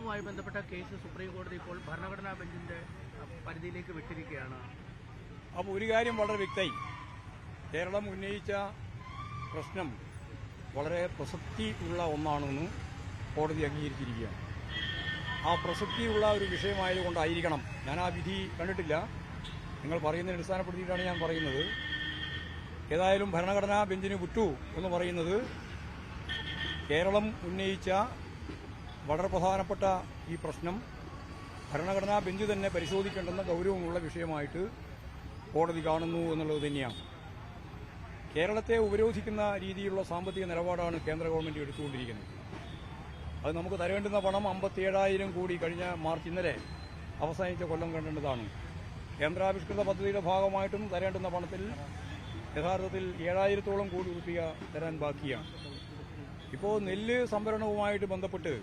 വകുപ്പുമായി ബന്ധപ്പെട്ട case supreme കോടതി ഇപ്പോൾ ഭരണഘടനാ ബെഞ്ചിന്റെ പരിധിയിലേക്ക് വിട്ടിരിക്കുകയാണ്. അപ്പോൾ ഒരു കാര്യം വളരെ വ്യക്തമായി, കേരളം ഉന്നയിച്ച പ്രശ്നം വളരെ പ്രസക്തിയുള്ള ഒന്നാണെന്ന് കോടതി അംഗീകരിച്ചിരിക്കുകയാണ്. ആ പ്രസക്തിയുള്ള ഒരു വിഷയമായതുകൊണ്ടായിരിക്കണം, ഞാൻ ആ വിധി കണ്ടിട്ടില്ല, നിങ്ങൾ പറയുന്നതിനെ അടിസ്ഥാനപ്പെടുത്തിയിട്ടാണ് ഞാൻ പറയുന്നത്. ഏതായാലും ഭരണഘടനാ ബെഞ്ചിന് വിട്ടു എന്ന് പറയുന്നത് കേരളം ഉന്നയിച്ച വളരെ പ്രധാനപ്പെട്ട ഈ പ്രശ്നം ഭരണഘടനാ ബെഞ്ച് തന്നെ പരിശോധിക്കേണ്ടുന്ന ഗൌരവമുള്ള വിഷയമായിട്ട് കോടതി കാണുന്നു എന്നുള്ളത് തന്നെയാണ്. കേരളത്തെ ഉപരോധിക്കുന്ന രീതിയിലുള്ള സാമ്പത്തിക നിലപാടാണ് കേന്ദ്ര ഗവൺമെന്റ് എടുത്തുകൊണ്ടിരിക്കുന്നത്. അത് നമുക്ക് തരേണ്ടുന്ന പണം 57,000 കോടി കഴിഞ്ഞ മാർച്ച് ഇന്നലെ അവസാനിച്ച കൊല്ലം കണ്ടതാണ്. കേന്ദ്രാവിഷ്കൃത പദ്ധതിയുടെ ഭാഗമായിട്ടും തരേണ്ടുന്ന പണത്തിൽ യഥാർത്ഥത്തിൽ 7,000-ഓളം കോടി രൂപ തരാൻ ബാക്കിയാണ്. ഇപ്പോൾ നെല്ല് സംഭരണവുമായിട്ട് ബന്ധപ്പെട്ട്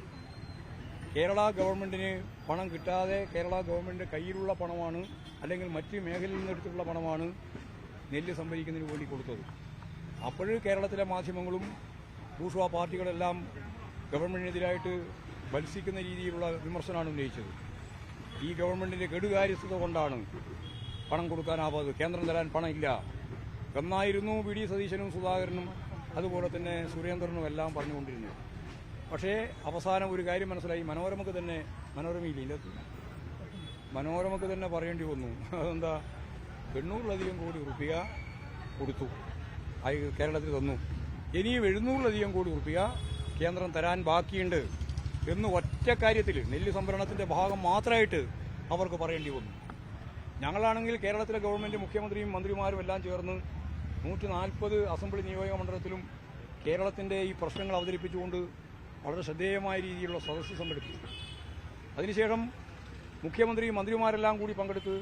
കേരള ഗവൺമെന്റിന് പണം കിട്ടാതെ കേരള ഗവൺമെന്റിന്റെ കയ്യിലുള്ള പണമാണ് അല്ലെങ്കിൽ മറ്റ് മേഖലയിൽ നിന്നെടുത്തിട്ടുള്ള പണമാണ് നെല്ല് സംഭരിക്കുന്നതിന് വേണ്ടി കൊടുത്തത്. അപ്പോൾ കേരളത്തിലെ മാധ്യമങ്ങളും ബൂർഷ്വാ പാർട്ടികളെല്ലാം ഗവൺമെന്റിനെതിരായിട്ട് മത്സരിക്കുന്ന രീതിയിലുള്ള വിമർശനമാണ് ഉന്നയിച്ചത്. ഈ ഗവൺമെന്റിന്റെ കെടുകാര്യസ്ഥത കൊണ്ടാണ് പണം കൊടുക്കാനാവാത്തത്, കേന്ദ്രം തരാൻ പണമില്ല എന്നായിരുന്നു വി ഡി സതീശനും സുധാകരനും അതുപോലെ തന്നെ സുരേന്ദ്രനും എല്ലാം പറഞ്ഞുകൊണ്ടിരുന്നത്. പക്ഷേ അവസാനം ഒരു കാര്യം മനസ്സിലായി, മനോരമയ്ക്ക് തന്നെ പറയേണ്ടി വന്നു. അതെന്താ, 800-ലധികം കോടി രൂപ കൊടുത്തു, കേരളത്തിൽ തന്നു, ഇനിയും 700-ലധികം കോടി രൂപ കേന്ദ്രം തരാൻ ബാക്കിയുണ്ട് എന്ന് ഒറ്റ കാര്യത്തിൽ നെല്ല് സംഭരണത്തിന്റെ ഭാഗം മാത്രമായിട്ട് അവർക്ക് പറയേണ്ടി വന്നു. ഞങ്ങളാണെങ്കിൽ കേരളത്തിലെ ഗവൺമെന്റ് മുഖ്യമന്ത്രിയും മന്ത്രിമാരും എല്ലാം ചേർന്ന് 140 അസംബ്ലി നിയോജക മണ്ഡലത്തിലും കേരളത്തിന്റെ ഈ പ്രശ്നങ്ങൾ അവതരിപ്പിച്ചുകൊണ്ട് വളരെ ശ്രദ്ധേയമായ രീതിയിലുള്ള സദസ്സ് സംഘടിപ്പിച്ചു. അതിനുശേഷം മുഖ്യമന്ത്രിയും മന്ത്രിമാരെല്ലാം കൂടി പങ്കെടുത്ത്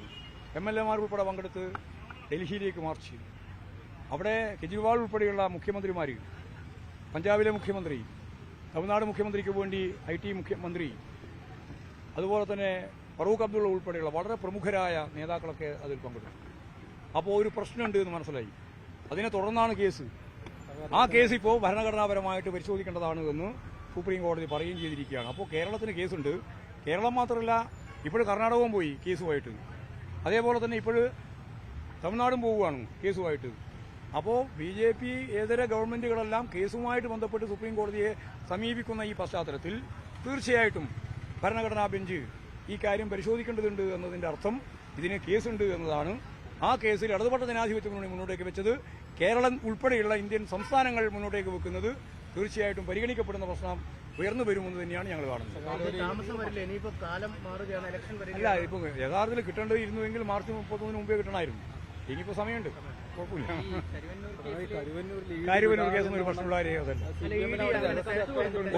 MLA-മാർ ഉൾപ്പെടെ പങ്കെടുത്ത് ഡൽഹിയിലേക്ക് മാർച്ച് ചെയ്തു. അവിടെ കെജ്രിവാൾ ഉൾപ്പെടെയുള്ള മുഖ്യമന്ത്രിമാർ, പഞ്ചാബിലെ മുഖ്യമന്ത്രി, തമിഴ്നാട് മുഖ്യമന്ത്രിക്ക് വേണ്ടി IT മുഖ്യമന്ത്രി, അതുപോലെ തന്നെ ഫറൂഖ് അബ്ദുള്ള ഉൾപ്പെടെയുള്ള വളരെ പ്രമുഖരായ നേതാക്കളൊക്കെ അതിൽ പങ്കെടുത്തു. അപ്പോൾ ഒരു പ്രശ്നമുണ്ട് എന്ന് മനസ്സിലായി. അതിനെ തുടർന്നാണ് കേസ്. ആ കേസ് ഇപ്പോൾ ഭരണഘടനാപരമായിട്ട് പരിശോധിക്കേണ്ടതാണ് എന്ന് സുപ്രീം കോടതി പറയുകയും ചെയ്തിരിക്കുകയാണ്. അപ്പോൾ കേരളത്തിന് കേസുണ്ട്. കേരളം മാത്രമല്ല, ഇപ്പോൾ കർണാടകവും പോയി കേസുമായിട്ട്, അതേപോലെ തന്നെ ഇപ്പോൾ തമിഴ്നാടും പോവുകയാണ് കേസുമായിട്ട്. അപ്പോൾ BJP ഏതര ഗവൺമെന്റുകളെല്ലാം കേസുമായിട്ട് ബന്ധപ്പെട്ട് സുപ്രീം കോടതിയെ സമീപിക്കുന്ന ഈ പശ്ചാത്തലത്തിൽ തീർച്ചയായിട്ടും ഭരണഘടനാ ബെഞ്ച് ഈ കാര്യം പരിശോധിക്കേണ്ടതുണ്ട് എന്നതിന്റെ അർത്ഥം ഇതിന് കേസുണ്ട് എന്നതാണ്. ആ കേസിൽ ഇടതുപക്ഷ ജനാധിപത്യ മുന്നണി മുന്നോട്ടേക്ക് വെച്ചത്, കേരളം ഉൾപ്പെടെയുള്ള ഇന്ത്യൻ സംസ്ഥാനങ്ങൾ മുന്നോട്ടേക്ക് വെക്കുന്നത് തീർച്ചയായിട്ടും പരിഗണിക്കപ്പെടുന്ന പ്രശ്നം ഉയർന്നു വരുമെന്ന് തന്നെയാണ് ഞങ്ങൾ കാണുന്നത്. അല്ല, ഇപ്പം യഥാർത്ഥത്തിൽ കിട്ടേണ്ടിയിരുന്നുവെങ്കിൽ മാർച്ച് 31 മുമ്പേ കിട്ടണമായിരുന്നു. ഇനിയിപ്പോൾ സമയമുണ്ട്, കുഴപ്പമില്ല. കരുവന്നൂർ കേസൊന്നും ഒരു പ്രശ്നമുള്ള അതല്ല.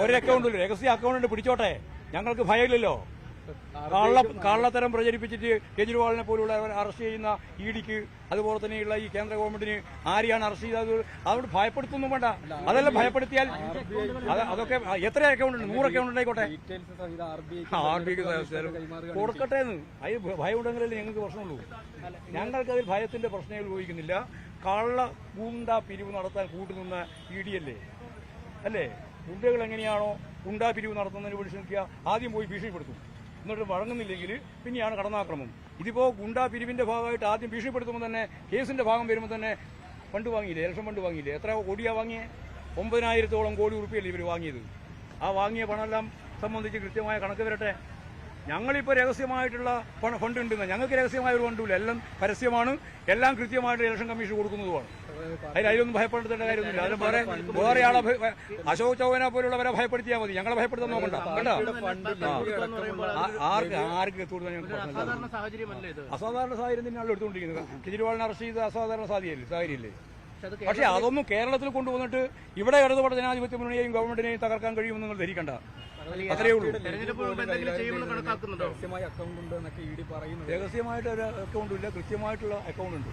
ഒരു അക്കൗണ്ടിൽ രഹസ്യ അക്കൗണ്ട് പിടിച്ചോട്ടെ, ഞങ്ങൾക്ക് ഭയമില്ലല്ലോ. കള്ളത്തരം പ്രചരിപ്പിച്ചിട്ട് കെജ്രിവാളിനെ പോലുള്ള അറസ്റ്റ് ചെയ്യുന്ന EDക്ക് അതുപോലെ തന്നെയുള്ള ഈ കേന്ദ്ര ഗവൺമെന്റിന് ആരെയാണ് അറസ്റ്റ് ചെയ്തത്? അതുകൊണ്ട് ഭയപ്പെടുത്തൊന്നും വേണ്ട. അതെല്ലാം ഭയപ്പെടുത്തിയാൽ അതൊക്കെ എത്ര അക്കൗണ്ട് ഉണ്ട്? 100 അക്കൗണ്ട് ഉണ്ടായിക്കോട്ടെ, RBIക്ക് കൊടുക്കട്ടെ എന്ന്. അതിൽ ഭയം ഉണ്ടെങ്കിലല്ലേ ഞങ്ങൾക്ക് പ്രശ്നമുള്ളൂ. ഞങ്ങൾക്കതിൽ ഭയത്തിന്റെ പ്രശ്നങ്ങൾ ഉപയോഗിക്കുന്നില്ല. കള്ള ഗുണ്ടാ പിരിവ് നടത്താൻ കൂട്ടുനിന്ന ED അല്ലേ? ഗുണ്ടകൾ എങ്ങനെയാണോ ഗുണ്ടാ പിരിവ് നടത്തുന്നതിന് വിളിച്ചിരിക്കുക, ആദ്യം പോയി ഭീഷണിപ്പെടുത്തും, എന്നിട്ട് വഴങ്ങുന്നില്ലെങ്കിൽ പിന്നെയാണ് കടന്നാക്രമം. ഇതിപ്പോ ഗുണ്ടാ പിരിവിന്റെ ഭാഗമായിട്ട് ആദ്യം ഭീഷണിപ്പെടുത്തുമ്പോൾ തന്നെ കേസിന്റെ ഭാഗം വരുമ്പോൾ തന്നെ ഫണ്ട് വാങ്ങിയില്ലേ, ഇലക്ഷൻ ഫണ്ട് വാങ്ങിയില്ലേ? എത്ര കോടിയാ വാങ്ങിയേ? 9,000-ഓളം കോടി രൂപയല്ലേ ഇവർ വാങ്ങിയത്. ആ വാങ്ങിയ പണമെല്ലാം സംബന്ധിച്ച് കൃത്യമായ കണക്ക് വരട്ടെ. ഞങ്ങളിപ്പോൾ രഹസ്യമായിട്ടുള്ള ഫണ്ട് ഉണ്ടെന്ന്, ഞങ്ങൾക്ക് രഹസ്യമായ ഒരു ഫണ്ടുമില്ല, എല്ലാം പരസ്യമാണ്, എല്ലാം കൃത്യമായിട്ട് ഇലക്ഷൻ കമ്മീഷൻ കൊടുക്കുന്നതുമാണ്. അതിലൊന്നും ഭയപ്പെടുത്തേണ്ട കാര്യമൊന്നുമില്ല. അതിന് വേറെ ആളെ അശോക് ചൗഹാനെ പോലുള്ളവരെ ഭയപ്പെടുത്തിയാൽ മതി, ഞങ്ങളെ ഭയപ്പെടുത്താൻ നോക്കണ്ട കേട്ടോ. ആർക്ക് അസാധാരണ സാഹചര്യം തന്നെയാണല്ലോ എടുത്തുകൊണ്ടിരിക്കുന്നത്. കെജ്രിവാളിനെ അറസ്റ്റ് ചെയ്ത് അസാധാരണ സാഹചര്യമല്ലേ? പക്ഷെ അതൊന്നും കേരളത്തിൽ കൊണ്ടുവന്നിട്ട് ഇവിടെ ഇടതുപക്ഷ ജനാധിപത്യ മുന്നണിയെയും ഗവൺമെന്റിനെയും തകർക്കാൻ കഴിയുമെന്ന് നിങ്ങൾ ധരിക്കണ്ട. അത്രയേ ഉള്ളൂ. രഹസ്യമായിട്ട് ഒരു അക്കൗണ്ട് ഇല്ല, കൃത്യമായിട്ടുള്ള അക്കൗണ്ട് ഉണ്ട്.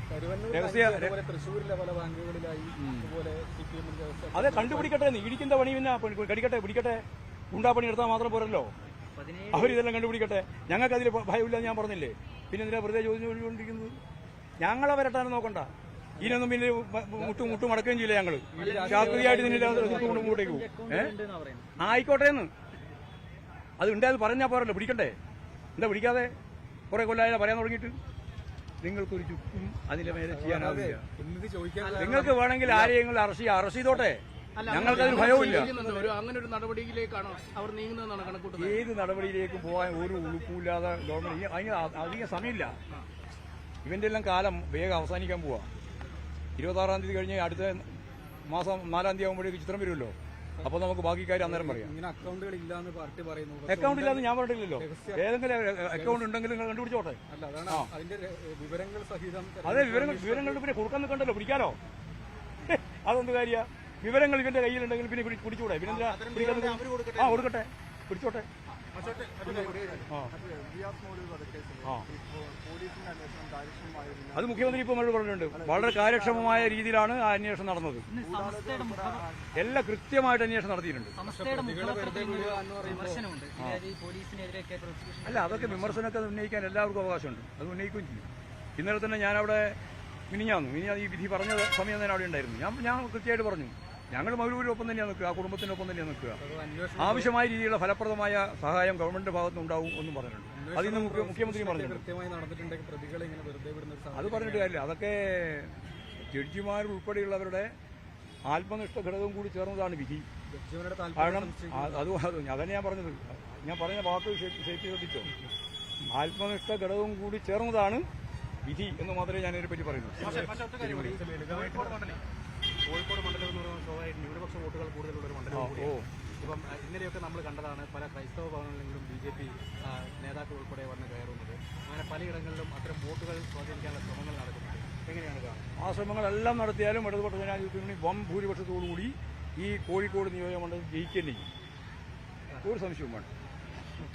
അതെ, കണ്ടുപിടിക്കട്ടെ. ഇടിക്കുന്ന പണി പിന്നെ പിടിക്കട്ടെ. ഗുണ്ടാപ്പണി എടുത്താൽ മാത്രം പോരല്ലോ, അവരിതെല്ലാം കണ്ടുപിടിക്കട്ടെ. ഞങ്ങൾക്കതിൽ ഭയമില്ല, ഞാൻ പറഞ്ഞില്ലേ. പിന്നെ എന്തിനാ വെറുതെ ചോദ്യം ചോദിച്ചുകൊണ്ടിരിക്കുന്നത്? ഞങ്ങളെ വരട്ടാനും നോക്കണ്ട. ഇതിനൊന്നും പിന്നെ മുട്ടും മടക്കുകയും ചെയ്യില്ല. ഞങ്ങള് ശാസ്ത്രീയമായിട്ട് നിന്നിട്ട് മുമ്പോട്ടേക്ക് പോകും. ആയിക്കോട്ടെ എന്ന് അത് ഉണ്ടായത് പറഞ്ഞാൽ പോരല്ലോ, പിടിക്കണ്ടേ? എന്താ പിടിക്കാതെ? കുറെ കൊല്ലായാലും പറയാൻ തുടങ്ങിയിട്ട് നിങ്ങൾക്കൊരു ചുക്കും അതിന്റെ മേലെ ചെയ്യാനാവില്ല. നിങ്ങൾക്ക് വേണമെങ്കിൽ ആരെയെങ്കിലും അറസ്റ്റ് ചെയ്തോട്ടെ, ഞങ്ങൾക്കതിന് ഭയവുമില്ല. അങ്ങനെ ഒരു നടപടിയിലേക്കാണോ അവർ നീങ്ങുന്നതെന്നാണ് കണക്കൂട്ടുന്നത്? ഏത് നടപടിയിലേക്കും പോകാൻ ഒരു ഉളുപ്പില്ലാതെ ഗവൺമെന്റ് അതിന് അധികം സമയമില്ല. ഇവന്റെ എല്ലാം കാലം വേഗം അവസാനിക്കാൻ പോവാ. 26-ാം തീയതി കഴിഞ്ഞ് അടുത്ത മാസം 4-ാം തീയതി ആകുമ്പോഴേക്ക് ചിത്രം വരുമല്ലോ. അപ്പൊ നമുക്ക് ബാക്കി കാര്യം അന്നേരം പറയാം. അക്കൗണ്ടുകൾ ഇല്ലാന്ന് പാർട്ടി പറയുന്നു. അക്കൗണ്ട് ഇല്ലാന്ന് ഞാൻ പറഞ്ഞിട്ടില്ലല്ലോ. ഏതെങ്കിലും അക്കൗണ്ട് ഉണ്ടെങ്കിൽ നിങ്ങൾ കണ്ടുപിടിച്ചോട്ടെ. വിവരങ്ങൾ സഹിതം. അതെ, വിവരങ്ങൾ പിന്നെ കൊടുക്കാൻ നിൽക്കണ്ടല്ലോ, പിടിക്കാലോ. അതെന്ത് കാര്യ? വിവരങ്ങൾ ഇവന്റെ കയ്യിലുണ്ടെങ്കിൽ പിന്നെ പിടിച്ചൂടെ? പിന്നെ കൊടുക്കട്ടെ, പിടിച്ചോട്ടെ. അത് മുഖ്യമന്ത്രി ഇപ്പോൾ മറുപടി പറഞ്ഞിട്ടുണ്ട്. വളരെ കാര്യക്ഷമമായ രീതിയിലാണ് ആ അന്വേഷണം നടന്നത്. എല്ലാം കൃത്യമായിട്ട് അന്വേഷണം നടത്തിയിട്ടുണ്ട്. അല്ല, അതൊക്കെ വിമർശനമൊക്കെ ഉന്നയിക്കാൻ എല്ലാവർക്കും അവകാശമുണ്ട്. അത് ഉന്നയിക്കുകയും ചെയ്യും. ഇന്നലെ തന്നെ ഞാനവിടെ മിനിഞ്ഞാന്ന് ഈ വിധി പറഞ്ഞ സമയം തന്നെ അവിടെ ഉണ്ടായിരുന്നു. ഞാൻ കൃത്യമായിട്ട് പറഞ്ഞു, ഞങ്ങൾ മൗലൂരിനൊപ്പം തന്നെയാണ് നിൽക്കുക, ആ കുടുംബത്തിനൊപ്പം തന്നെയാണ് നിൽക്കുക. ആവശ്യമായ രീതിയിലുള്ള ഫലപ്രദമായ സഹായം ഗവൺമെന്റിന്റെ ഭാഗത്തുനിന്ന് ഉണ്ടാവും എന്നും പറഞ്ഞിട്ടുണ്ട്. അതിന് മുഖ്യമന്ത്രി പറഞ്ഞു. അത് പറഞ്ഞിട്ട് കാര്യമില്ല. അതൊക്കെ ജഡ്ജിമാരുൾപ്പെടെയുള്ളവരുടെ ആത്മനിഷ്ഠ ഘടകവും കൂടി ചേർന്നതാണ് വിധി. കാരണം അതന്നെ ഞാൻ പറഞ്ഞത്. ഞാൻ പറഞ്ഞ വാക്ക് ശ്രദ്ധിച്ചോ? ആത്മനിഷ്ഠ ഘടകവും കൂടി ചേർന്നതാണ് വിധി എന്ന് മാത്രമേ ഞാൻ ഇതിനെ പറ്റി പറയുന്നു. കോഴിക്കോട് മണ്ഡലം എന്ന് പറയുന്ന സ്വാഭാവിക ന്യൂനപക്ഷ വോട്ടുകൾ കൂടുതലുള്ള ഒരു മണ്ഡലം. ഇപ്പം ഇന്നലെയൊക്കെ നമ്മൾ കണ്ടതാണ് പല ക്രൈസ്തവ ഭവനങ്ങളിലും BJP നേതാക്കൾ ഉൾപ്പെടെ വന്ന് കയറുന്നത്. അങ്ങനെ പലയിടങ്ങളിലും അത്തരം വോട്ടുകൾ സ്വാധീനിക്കാനുള്ള ശ്രമങ്ങൾ നടക്കുന്നുണ്ട്. എങ്ങനെയാണ് കാണുന്നത്? ആ ശ്രമങ്ങളെല്ലാം നടത്തിയാലും ഇടതുപക്ഷ ജനാധിപത്യ മുന്നണി വൻ ഭൂരിപക്ഷത്തോടുകൂടി ഈ കോഴിക്കോട് നിയോജക മണ്ഡലം ജയിക്കുകയും ചെയ്യും. ഒരു സംശയവും വേണ്ട.